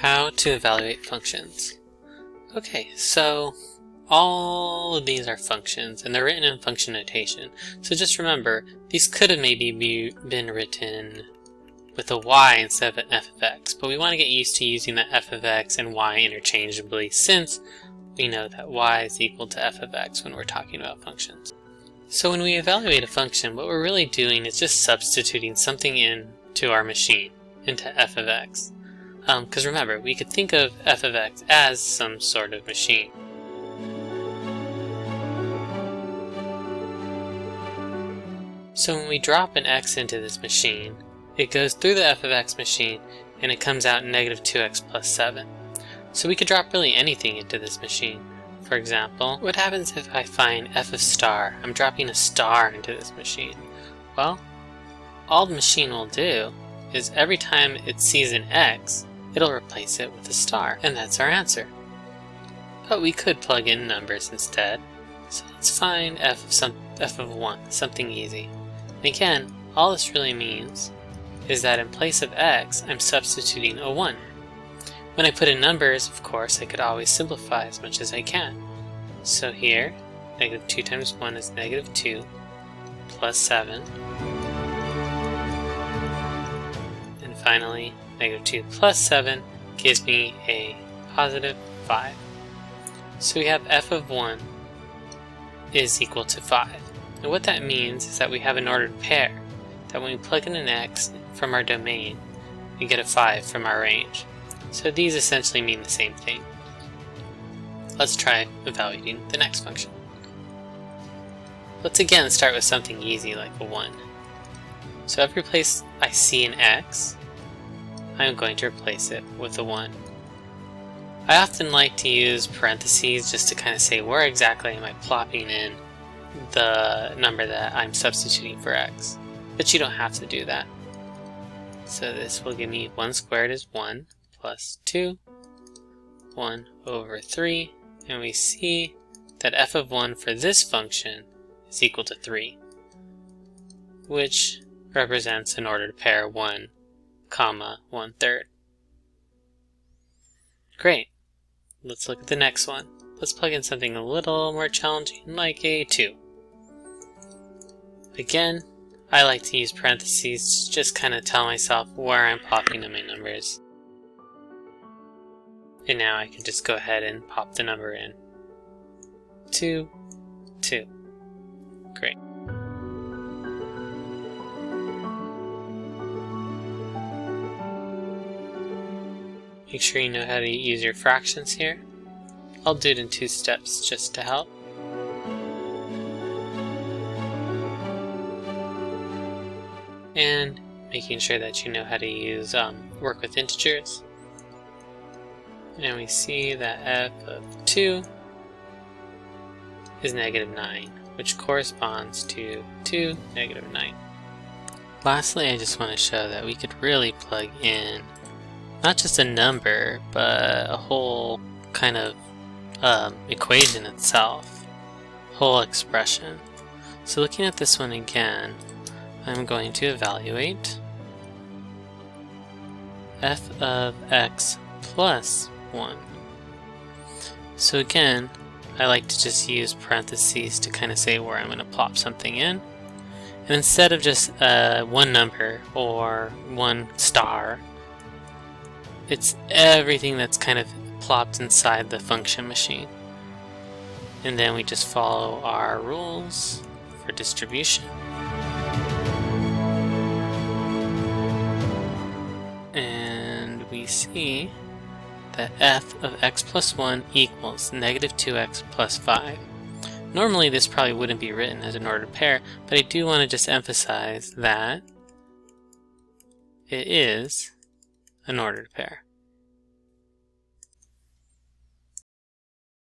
How to evaluate functions. Okay, so all of these are functions and they're written in function notation. So just remember, these could have maybe been written with a y instead of an f of x, but we want to get used to using the f of x and y interchangeably since we know that y is equal to f of x when we're talking about functions. So when we evaluate a function, what we're really doing is just substituting something into our machine, into f of x. Because remember, we could think of f of x as some sort of machine. So when we drop an x into this machine, it goes through the f of x machine and it comes out negative 2x plus 7. So we could drop really anything into this machine. For example, what happens if I find f of star? I'm dropping a star into this machine. Well, all the machine will do is every time it sees an x, it'll replace it with a star, and that's our answer. But we could plug in numbers instead. So let's find f of 1, something easy. And again, all this really means is that in place of x, I'm substituting a 1. When I put in numbers, of course, I could always simplify as much as I can. So here, negative 2 times 1 is negative 2 plus 7. And finally, negative 2 plus 7 gives me a positive 5. So we have f of 1 is equal to 5. And what that means is that we have an ordered pair, that when we plug in an x from our domain, we get a 5 from our range. So these essentially mean the same thing. Let's try evaluating the next function. Let's again start with something easy like a 1. So every place I see an x, I'm going to replace it with a 1. I often like to use parentheses just to kind of say where exactly am I plopping in the number that I'm substituting for x. But you don't have to do that. So this will give me 1 squared is 1 plus 2, 1 over 3, and we see that f of 1 for this function is equal to 3, which represents an ordered pair 1, comma 1/3. Great. Let's look at the next one. Let's plug in something a little more challenging, like a 2. Again, I like to use parentheses to just kind of tell myself where I'm popping in my numbers. And now I can just go ahead and pop the number in. 2, 2. Great. Make sure you know how to use your fractions here. I'll do it in 2 steps just to help. And making sure that you know how to use work with integers. And we see that f of 2 is negative 9, which corresponds to 2, negative 9. Lastly, I just want to show that we could really plug in not just a number, but a whole kind of equation itself, whole expression. So looking at this one again, I'm going to evaluate f of x plus 1. So again, I like to just use parentheses to kind of say where I'm going to plop something in. And instead of just one number or one star, it's everything that's kind of plopped inside the function machine. And then we just follow our rules for distribution. And we see that f of x plus 1 equals negative 2x plus 5. Normally this probably wouldn't be written as an ordered pair, but I do want to just emphasize that it is an ordered pair.